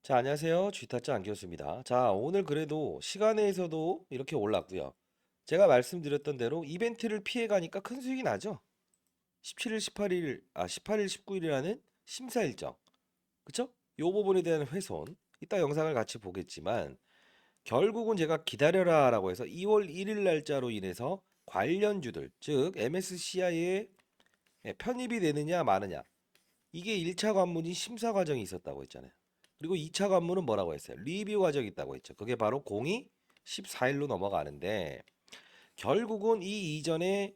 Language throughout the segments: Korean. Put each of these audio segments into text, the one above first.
자, 안녕하세요. 쥐타짜 안교수입니다. 자, 오늘 그래도 시간에서도 이렇게 올랐고요. 제가 말씀드렸던 대로 이벤트를 피해 가니까 큰 수익이 나죠. 17일, 18일, 18일, 19일이라는 심사 일정. 그쵸? 요 부분에 대한 훼손. 이따 영상을 같이 보겠지만 결국은 제가 기다려라라고 해서 2월 1일 날짜로 인해서 관련주들, 즉 MSCI에 편입이 되느냐 마느냐. 이게 1차 관문이 심사 과정이 있었다고 했잖아요. 그리고 2차 관문은 뭐라고 했어요? 리뷰 과정이 있다고 했죠. 그게 바로 02 14일로 넘어가는데 결국은 이 이전에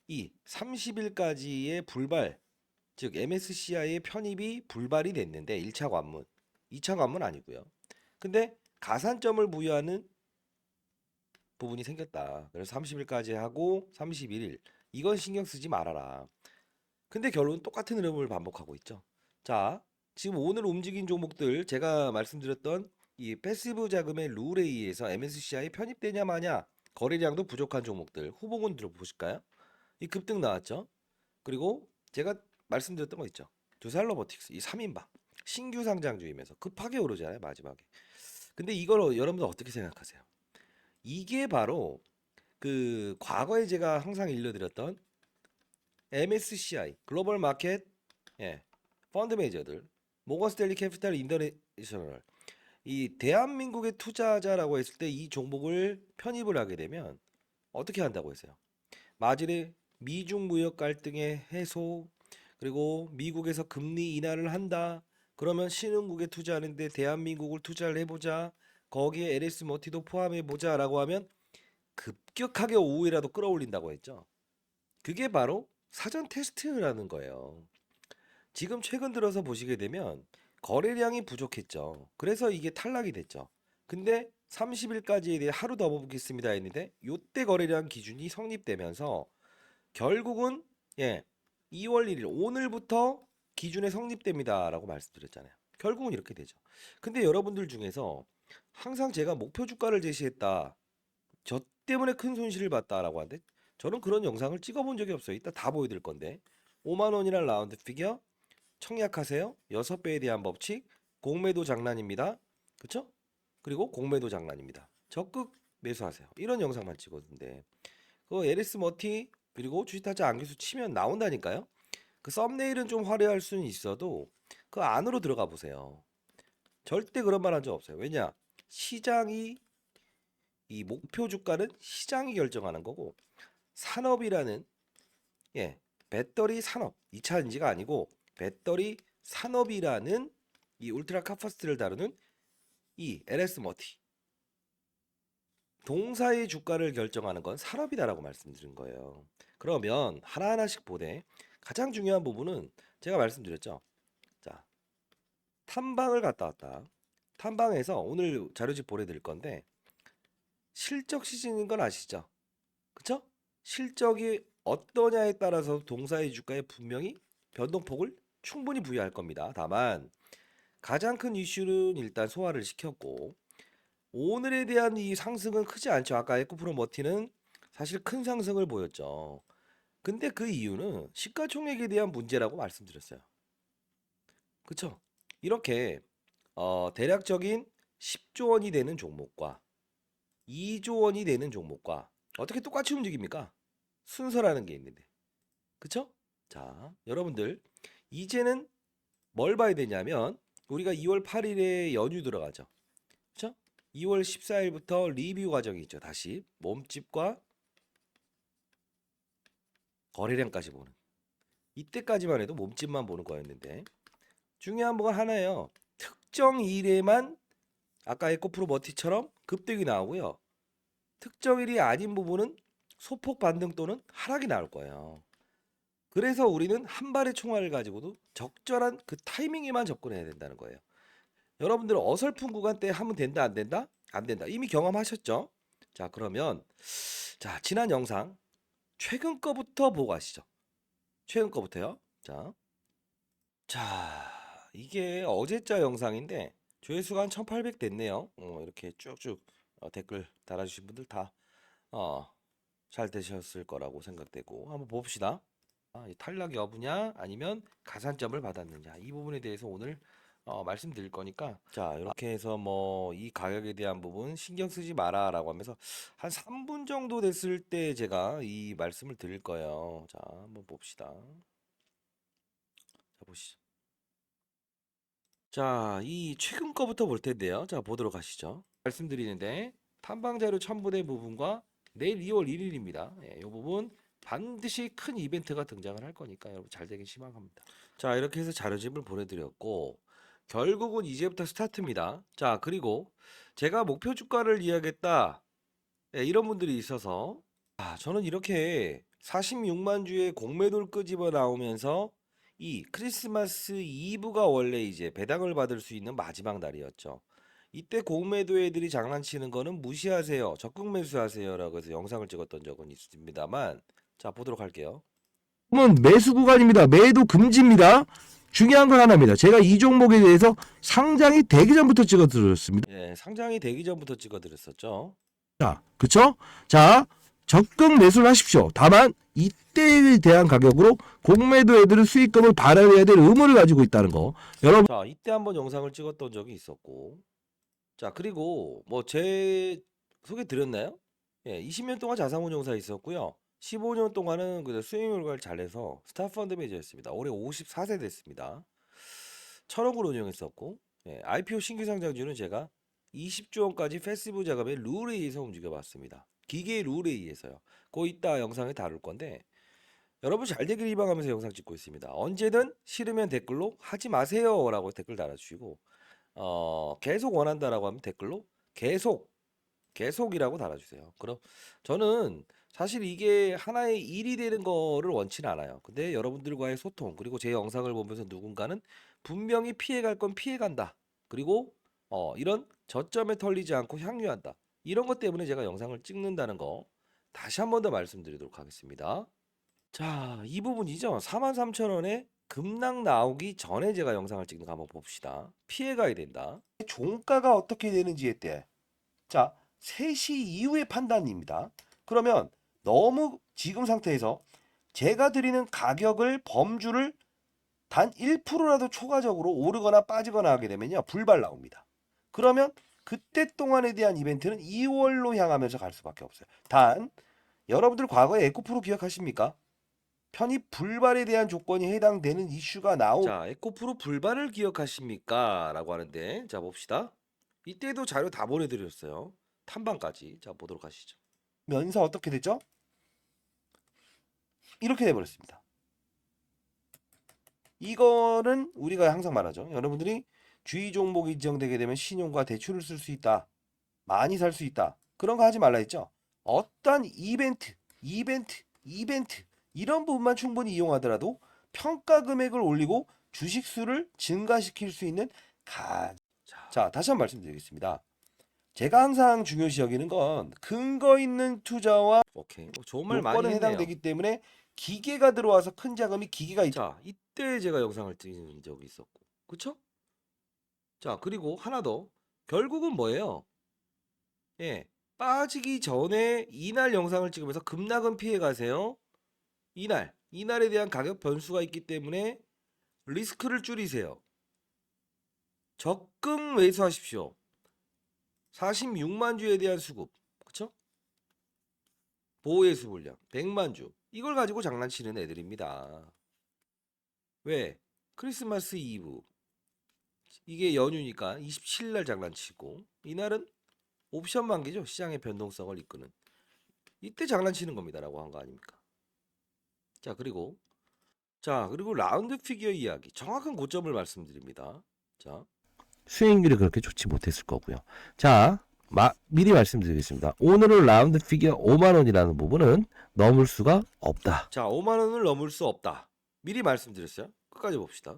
이 30일까지의 불발, 즉 MSCI의 편입이 불발이 됐는데 1차 관문, 2차 관문 아니고요. 근데 가산점을 부여하는 부분이 생겼다. 그래서 30일까지 하고 31일 이건 신경 쓰지 말아라. 근데 결론은 똑같은 흐름을 반복하고 있죠. 자, 지금 오늘 움직인 종목들 제가 말씀드렸던 이 패시브 자금의 룰에 의해서 MSCI 편입되냐 마냐 거래량도 부족한 종목들 후보군 들어보실까요? 이 급등 나왔죠. 그리고 제가 말씀드렸던 거 있죠. 두살로보틱스 이 3인방 신규 상장주이면서 급하게 오르잖아요 마지막에. 근데 이걸 여러분들 어떻게 생각하세요? 이게 바로 그 과거에 제가 항상 일러드렸던 MSCI 글로벌 마켓 예, 펀드 매니저들 모건 스탠리 캐피탈 인터내셔널 이 대한민국의 투자자라고 했을 때 이 종목을 편입을 하게 되면 어떻게 한다고 했어요? 마진의 미중 무역 갈등의 해소 그리고 미국에서 금리 인하를 한다. 그러면 신흥국에 투자하는데 대한민국을 투자를 해보자. 거기에 LS 머티도 포함해 보자라고 하면 급격하게 5위라도 끌어올린다고 했죠. 그게 바로 사전 테스트라는 거예요. 지금 최근 들어서 보시게 되면 거래량이 부족했죠. 그래서 이게 탈락이 됐죠. 근데 30일까지에 대해 하루 더 보겠습니다 했는데 요때 거래량 기준이 성립되면서 결국은 2월 1일 오늘부터 기준에 성립됩니다라고 말씀드렸잖아요. 결국은 이렇게 되죠. 근데 여러분들 중에서 항상 제가 목표 주가를 제시했다. 저 때문에 큰 손실을 봤다라고 하는데 저는 그런 영상을 찍어본 적이 없어요. 이따 다 보여드릴 건데 5만 원이란 라운드 피겨 청약하세요. 6배에 대한 법칙 공매도 장난입니다. 그쵸? 그리고 공매도 장난입니다. 적극 매수하세요. 이런 영상만 찍었는데 그 LS 머티 그리고 주식타짜 안기수 치면 나온다니까요. 그 썸네일은 좀 화려할 수는 있어도 그 안으로 들어가 보세요. 절대 그런 말 한 적 없어요. 왜냐? 시장이 이 목표 주가는 시장이 결정하는 거고 산업이라는 배터리 산업 2차 전지가 아니고 배터리 산업이라는 이 울트라 카파시티를 다루는 이 LS 머티 동사의 주가를 결정하는 건 산업이다라고 말씀드린 거예요. 그러면 하나하나씩 보되 가장 중요한 부분은 제가 말씀드렸죠. 자, 탐방을 갔다 왔다. 탐방에서 오늘 자료집 보내드릴 건데 실적 시즌인 건 아시죠? 그쵸? 실적이 어떠냐에 따라서 동사의 주가에 분명히 변동폭을 충분히 부여할 겁니다. 다만 가장 큰 이슈는 일단 소화를 시켰고 오늘에 대한 이 상승은 크지 않죠. 아까 에코프로 머티는 사실 큰 상승을 보였죠. 근데 그 이유는 시가총액에 대한 문제라고 말씀드렸어요. 그쵸? 이렇게 대략적인 10조 원이 되는 종목과 2조 원이 되는 종목과 어떻게 똑같이 움직입니까? 순서라는 게 있는데. 그쵸? 자, 여러분들 이제는 뭘 봐야 되냐면 우리가 2월 8일에 연휴 들어가죠. 그쵸? 2월 14일부터 리뷰 과정이 있죠. 다시 몸집과 거래량까지 보는. 이때까지만 해도 몸집만 보는 거였는데 중요한 건 하나예요. 특정 일에만 아까 에코프로 머티처럼 급등이 나오고요. 특정 일이 아닌 부분은 소폭 반등 또는 하락이 나올 거예요. 그래서 우리는 한 발의 총알을 가지고도 적절한 그 타이밍에만 접근해야 된다는 거예요. 여러분들은 어설픈 구간대 하면 된다 안 된다? 안 된다. 이미 경험하셨죠? 자, 그러면 자, 지난 영상 최근 거부터 보고 가시죠. 최근 거부터요. 자. 자, 이게 어제자 영상인데 조회수가 한 1800 됐네요. 이렇게 쭉쭉 댓글 달아주신 분들 다 잘 되셨을 거라고 생각되고 한번 봅시다. 이 탈락 여부냐 아니면 가산점을 받았느냐 이 부분에 대해서 오늘 말씀드릴 거니까 자 이렇게 해서 뭐 이 가격에 대한 부분 신경 쓰지 마라라고 하면서 한 3분 정도 됐을 때 제가 이 말씀을 드릴 거예요. 자 한번 봅시다. 자 보시죠. 자, 이 최근 거부터 볼 텐데요. 자, 보도록 하시죠. 말씀드리는데 탐방 자료 첨부된 부분과 내일 2월 1일입니다. 예, 이 부분 반드시 큰 이벤트가 등장을 할 거니까 여러분 잘 되길 희망합니다. 자, 이렇게 해서 자료집을 보내드렸고 결국은 이제부터 스타트입니다. 자, 그리고 제가 목표 주가를 이야기했다. 예, 이런 분들이 있어서 저는 이렇게 46만 주의 공매도를 끄집어 나오면서 이 크리스마스 이브가 원래 이제 배당을 받을 수 있는 마지막 날이었죠. 이때 공매도 애들이 장난치는 거는 무시하세요. 적극 매수하세요라고 해서 영상을 찍었던 적은 있습니다만 자 보도록 할게요. 은 매수 구간입니다. 매도 금지입니다. 중요한 건 하나입니다. 제가 이 종목에 대해서 상장이 되기 전부터 찍어드렸습니다. 예, 상장이 되기 전부터 찍어드렸었죠. 자, 그쵸? 자, 적극 매수를 하십시오. 다만 이때에 대한 가격으로 공매도 애들은 수익금을 발현해야 될 의무를 가지고 있다는 거. 여러분 자, 이때 한번 영상을 찍었던 적이 있었고 자 그리고 뭐 제 소개 드렸나요? 예, 20년 동안 자산운용사 있었고요. 15년 동안은 그 수익률을 잘해서 스타펀드 매니저였습니다. 올해 54세 됐습니다. 1,000억을 운용했었고 IPO 신규 상장주는 제가 20조 원까지 패시브 자금의 룰에 의해서 움직여봤습니다. 기계의 룰에 의해서요. 그거 이따 영상에 다룰 건데 여러분 잘 되길 희망하면서 영상 찍고 있습니다. 언제든 싫으면 댓글로 하지 마세요라고 댓글 달아주시고 계속 원한다라고 하면 댓글로 계속이라고 달아주세요. 그럼 저는 사실 이게 하나의 일이 되는 거를 원치는 않아요. 근데 여러분들과의 소통 그리고 제 영상을 보면서 누군가는 분명히 피해갈 건 피해간다. 그리고 이런 저점에 털리지 않고 향유한다. 이런 것 때문에 제가 영상을 찍는다는 거 다시 한 번 더 말씀드리도록 하겠습니다. 자, 이 부분이죠. 43,000원에 급락 나오기 전에 제가 영상을 찍는 거 한번 봅시다. 피해가야 된다. 종가가 어떻게 되는지에 대해 자 3시 이후의 판단입니다. 그러면 너무 지금 상태에서 제가 드리는 가격을 범주를 단 1%라도 초과적으로 오르거나 빠지거나 하게 되면요 불발 나옵니다. 그러면 그때 동안에 대한 이벤트는 2월로 향하면서 갈 수밖에 없어요. 단 여러분들 과거에 에코프로 기억하십니까? 편입 불발에 대한 조건이 해당되는 이슈가 자, 에코프로 불발을 기억하십니까? 라고 하는데 자 봅시다. 이때도 자료 다 보내드렸어요. 탐방까지. 자 보도록 하시죠. 나오면서 어떻게 됐죠? 이렇게 돼버렸습니다. 이거는 우리가 항상 말하죠. 여러분들이 주의 종목이 지정되게 되면 신용과 대출을 쓸 수 있다. 많이 살 수 있다. 그런 거 하지 말라 했죠. 어떤 이벤트 이런 부분만 충분히 이용하더라도 평가 금액을 올리고 주식 수를 증가시킬 수 있는 자, 다시 한번 말씀드리겠습니다. 제가 항상 중요시 여기는 건 근거 있는 투자와 오케이. 좋은 말 많이 요건에 했네요. 해당되기 때문에 기계가 들어와서 큰 자금이 자, 이때 제가 영상을 찍은 적이 있었고. 그쵸? 자, 그리고 하나 더. 결국은 뭐예요? 예. 빠지기 전에 이날 영상을 찍으면서 급락은 피해 가세요. 이날에 대한 가격 변수가 있기 때문에 리스크를 줄이세요. 적극 매수하십시오. 46만 주에 대한 수급. 그쵸? 보호예수 물량 100만 주. 이걸 가지고 장난치는 애들입니다. 왜? 크리스마스 이브. 이게 연휴니까 27일 날 장난치고 이날은 옵션 만기죠. 시장의 변동성을 이끄는. 이때 장난치는 겁니다라고 한 거 아닙니까? 그리고 라운드 피겨 이야기. 정확한 고점을 말씀드립니다. 자, 수익률이 그렇게 좋지 못했을 거고요. 자, 미리 말씀드리겠습니다. 오늘은 라운드 피겨 5만 원이라는 부분은 넘을 수가 없다. 5만 원을 넘을 수 없다. 미리 말씀드렸어요. 끝까지 봅시다.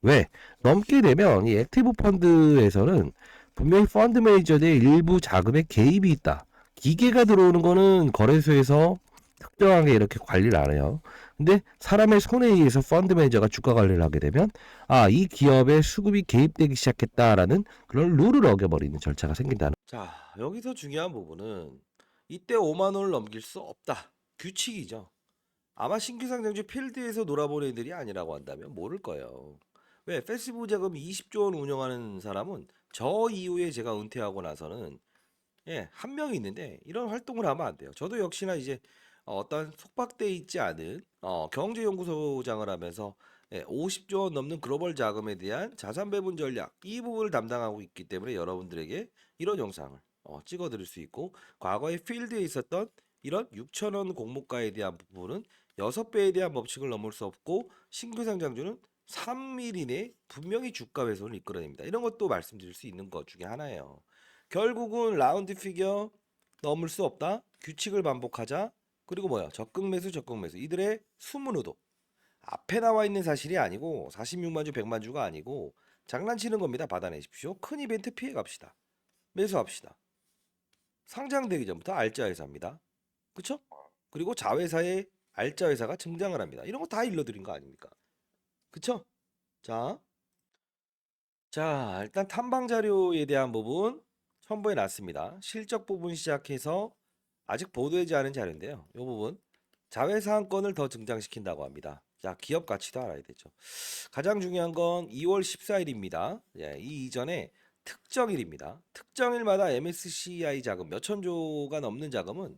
왜? 넘게 되면 이 액티브 펀드에서는 분명히 펀드 매니저들의 일부 자금에 개입이 있다. 기계가 들어오는 거는 거래소에서 특정하게 이렇게 관리를 안 해요. 근데 사람의 손에 의해서 펀드 매니저가 주가 관리를 하게 되면 이 기업의 수급이 개입되기 시작했다라는 그런 룰을 어겨버리는 절차가 생긴다는. 자, 여기서 중요한 부분은 이때 5만 원을 넘길 수 없다. 규칙이죠. 아마 신규 상장주 필드에서 놀아본 애들이 아니라고 한다면 모를 거예요. 왜 패시브 자금 20조 원 운영하는 사람은 저 이후에 제가 은퇴하고 나서는 한 명이 있는데 이런 활동을 하면 안 돼요. 저도 역시나 이제 어떤 속박돼 있지 않은 경제연구소장을 하면서 50조 원 넘는 글로벌 자금에 대한 자산 배분 전략 이 부분을 담당하고 있기 때문에 여러분들에게 이런 영상을 찍어 드릴 수 있고 과거에 필드에 있었던 이런 6천 원 공모가에 대한 부분은 6배에 대한 법칙을 넘을 수 없고 신규 상장주는 3일 이내 분명히 주가 훼손을 이끌어냅니다. 이런 것도 말씀드릴 수 있는 것 중에 하나예요. 결국은 라운드 피겨 넘을 수 없다. 규칙을 반복하자. 그리고 뭐야? 적극 매수, 적극 매수. 이들의 숨은 의도. 앞에 나와 있는 사실이 아니고 46만 주, 100만 주가 아니고 장난치는 겁니다. 받아내십시오. 큰 이벤트 피해 갑시다. 매수합시다. 상장되기 전부터 알짜 회사입니다. 그쵸? 그리고 자회사에 알짜 회사가 등장을 합니다. 이런 거 다 일러드린 거 아닙니까? 그쵸? 자, 일단 탐방 자료에 대한 부분 첨부해 놨습니다. 실적 부분 시작해서 아직 보도되지 않은 자료인데요. 이 부분 자회사 한 건을 더 등장시킨다고 합니다. 자, 기업 가치도 알아야 되죠. 가장 중요한 건 2월 14일입니다. 이 이전에 특정일입니다. 특정일마다 MSCI 자금 몇천 조가 넘는 자금은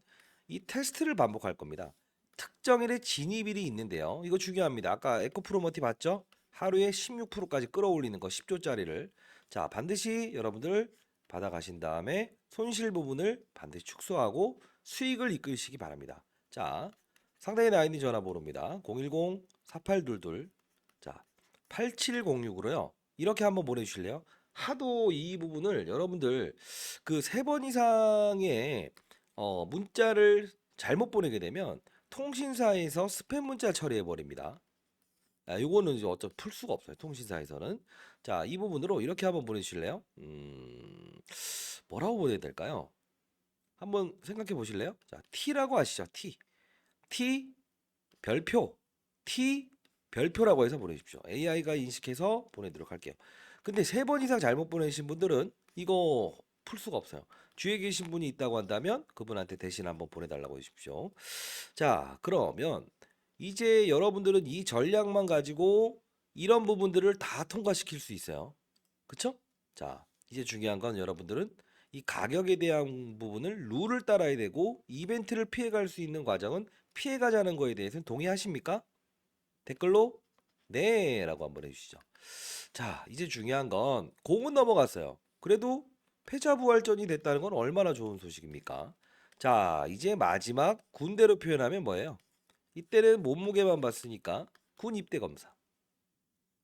이 테스트를 반복할 겁니다. 특정일에 진입일이 있는데요. 이거 중요합니다. 아까 에코프로머티 봤죠? 하루에 16%까지 끌어올리는 거 10조짜리를. 자, 반드시 여러분들 받아가신 다음에 손실 부분을 반드시 축소하고 수익을 이끌시기 바랍니다. 자, 상단에 나와 있는 전화번호입니다. 010-4822 자, 8706으로요. 이렇게 한번 보내주실래요? 하도 이 부분을 여러분들 그 3번 이상의 문자를 잘못 보내게 되면 통신사에서 스팸 문자 처리해 버립니다. 요거는 이제 어차피 풀 수가 없어요. 통신사에서는. 자, 이 부분으로 이렇게 한번 보내주실래요? 뭐라고 보내야 될까요? 한번 생각해 보실래요? 자, T라고 하시죠. T 별표. T 별표라고 해서 보내십시오. AI가 인식해서 보내도록 할게요. 근데 3번 이상 잘못 보내신 분들은 이거 풀 수가 없어요. 주위에 계신 분이 있다고 한다면 그분한테 대신 한번 보내달라고 해주십시오. 자, 그러면 이제 여러분들은 이 전략만 가지고 이런 부분들을 다 통과시킬 수 있어요. 그쵸? 자, 이제 중요한 건 여러분들은 이 가격에 대한 부분을 룰을 따라야 되고 이벤트를 피해갈 수 있는 과정은 피해가자는 거에 대해서는 동의하십니까? 댓글로 네 라고 한번 해주시죠. 자, 이제 중요한 건 공은 넘어갔어요. 그래도 패자부활전이 됐다는 건 얼마나 좋은 소식입니까? 자, 이제 마지막 군대로 표현하면 뭐예요? 이때는 몸무게만 봤으니까 군 입대 검사.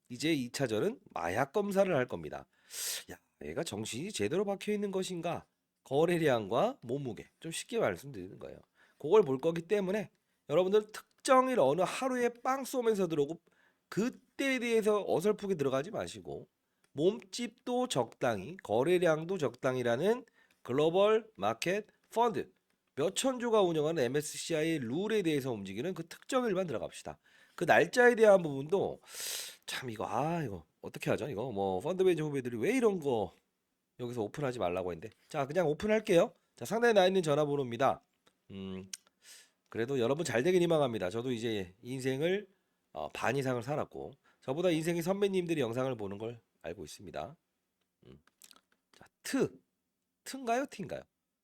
이제 2차전은 마약 검사를 할 겁니다. 야, 얘가 정신이 제대로 박혀 있는 것인가? 거래량과 몸무게. 좀 쉽게 말씀드리는 거예요. 그걸 볼 거기 때문에 여러분들 특정일 어느 하루에 빵 쏘면서 들어오고 그때에 대해서 어설프게 들어가지 마시고 몸집도 적당히 거래량도 적당히라는 글로벌 마켓 펀드 몇천 조가 운영하는 MSCI 룰에 대해서 움직이는 그 특정일만 들어갑시다. 그 날짜에 대한 부분도 참 이거 어떻게 하죠? 이거 뭐 펀드 매니저 후배들이 왜 이런 거 여기서 오픈하지 말라고 했는데 자 그냥 오픈할게요. 자 상단에 나 있는 전화번호입니다. 그래도 여러분 잘 되길 희망합니다. 저도 이제 인생을 반 이상을 살았고 저보다 인생의 선배님들이 영상을 보는 걸 알고 있습니다. 자, 트인가요? T인가요?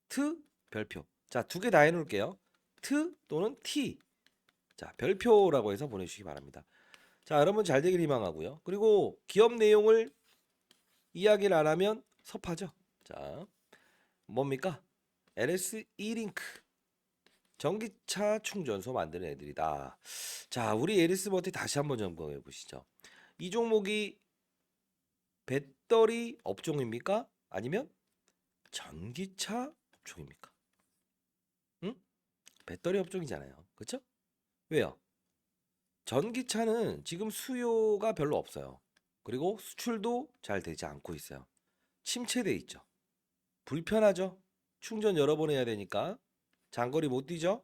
트 별표. 자, 2개 다 해놓을게요. 트 또는 T. 자, 별표라고 해서 보내주시기 바랍니다. 자, 여러분 잘 되길 희망하고요. 그리고 기업 내용을 이야기를 안 하면 섭하죠. 자, 뭡니까? LS E링크. 전기차 충전소 만드는 애들이다. 자, 우리 에리스버트 다시 한번 점검해 보시죠. 이 종목이 배터리 업종입니까? 아니면 전기차 업종입니까? 응? 배터리 업종이잖아요. 그렇죠? 왜요? 전기차는 지금 수요가 별로 없어요. 그리고 수출도 잘 되지 않고 있어요. 침체돼 있죠. 불편하죠? 충전 여러 번 해야 되니까 장거리 못 뛰죠?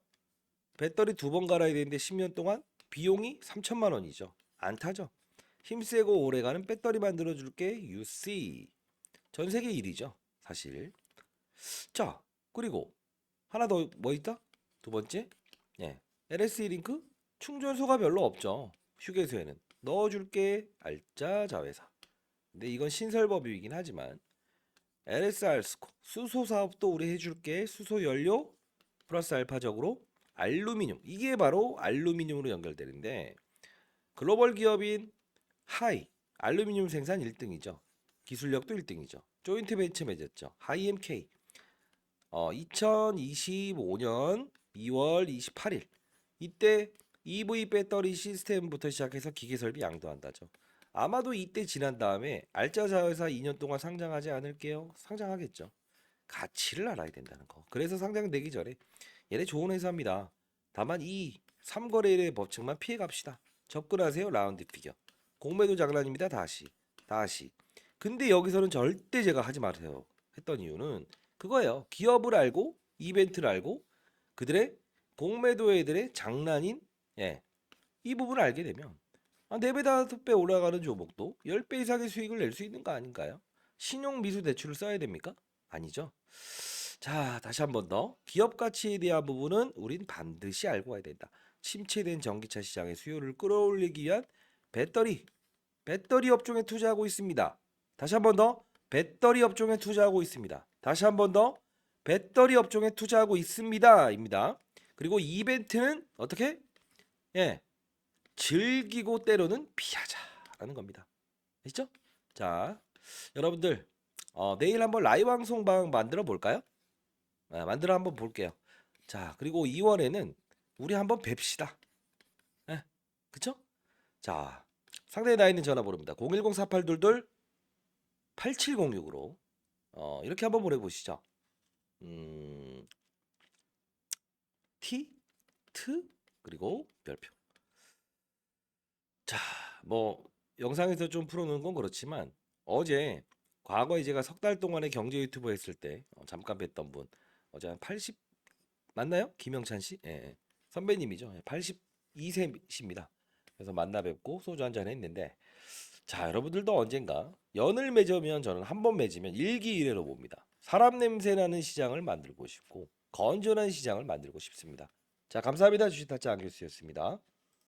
배터리 2번 갈아야 되는데 10년 동안 비용이 3천만 원이죠. 안 타죠? 힘세고 오래가는 배터리 만들어줄게 UC. 전 세계 1위죠. 사실. 자, 그리고 하나 더 뭐 있다? 두 번째. LS 링크 충전소가 별로 없죠. 휴게소에는. 넣어줄게 알짜 자회사. 근데 이건 신설법이긴 하지만 LSR 스코 수소 사업도 우리 해줄게. 수소 연료 플러스 알파적으로 알루미늄. 이게 바로 알루미늄으로 연결되는데 글로벌 기업인 하이 알루미늄 생산 1등이죠. 기술력도 1등이죠. 조인트 벤처 맺었죠. 하이엠K 2025년 2월 28일 이때 EV 배터리 시스템부터 시작해서 기계 설비 양도한다죠. 아마도 이때 지난 다음에 알짜자회사 2년 동안 상장하지 않을게요. 상장하겠죠. 가치를 알아야 된다는 거. 그래서 상장되기 전에 얘네 좋은 회사입니다. 다만 이 3거래일의 법칙만 피해 갑시다. 접근하세요. 라운드 피겨. 공매도 장난입니다. 다시. 근데 여기서는 절대 제가 하지 마세요. 했던 이유는 그거예요. 기업을 알고 이벤트를 알고 그들의 공매도 애들의 장난인 이 부분을 알게 되면 4배 5배 올라가는 종목도 10배 이상의 수익을 낼 수 있는 거 아닌가요? 신용 미수 대출을 써야 됩니까? 아니죠. 자, 다시 한 번 더. 기업 가치에 대한 부분은 우린 반드시 알고 와야 된다. 침체된 전기차 시장의 수요를 끌어올리기 위한 배터리 업종에 투자하고 있습니다. 다시 한 번 더. 배터리 업종에 투자하고 있습니다. 다시 한 번 더. 배터리 업종에 투자하고 있습니다입니다. 그리고 이벤트는 어떻게? 즐기고 때로는 피하자라는 겁니다. 아시죠? 자, 여러분들 내일 한번 라이브 방송방 만들어 볼까요? 만들어 한번 볼게요. 자, 그리고 2월에는 우리 한번 뵙시다. 그쵸? 자, 상대에 나 있는 전화번호입니다. 010-4822-8706으로 이렇게 한번 보내보시죠. T, 트, 그리고 별표. 자, 뭐 영상에서 좀 풀어놓은 건 그렇지만 어제 과거에 제가 석 달 동안에 경제 유튜버 했을 때 잠깐 뵀던 분 어제 한 80 맞나요? 김영찬 씨? 예, 선배님이죠. 82세십니다. 그래서 만나 뵙고 소주 한잔 했는데 자, 여러분들도 언젠가 연을 맺으면 저는 한 번 맺으면 일기이래로 봅니다. 사람 냄새 나는 시장을 만들고 싶고 건전한 시장을 만들고 싶습니다. 자, 감사합니다. 주식타짜 안교수였습니다.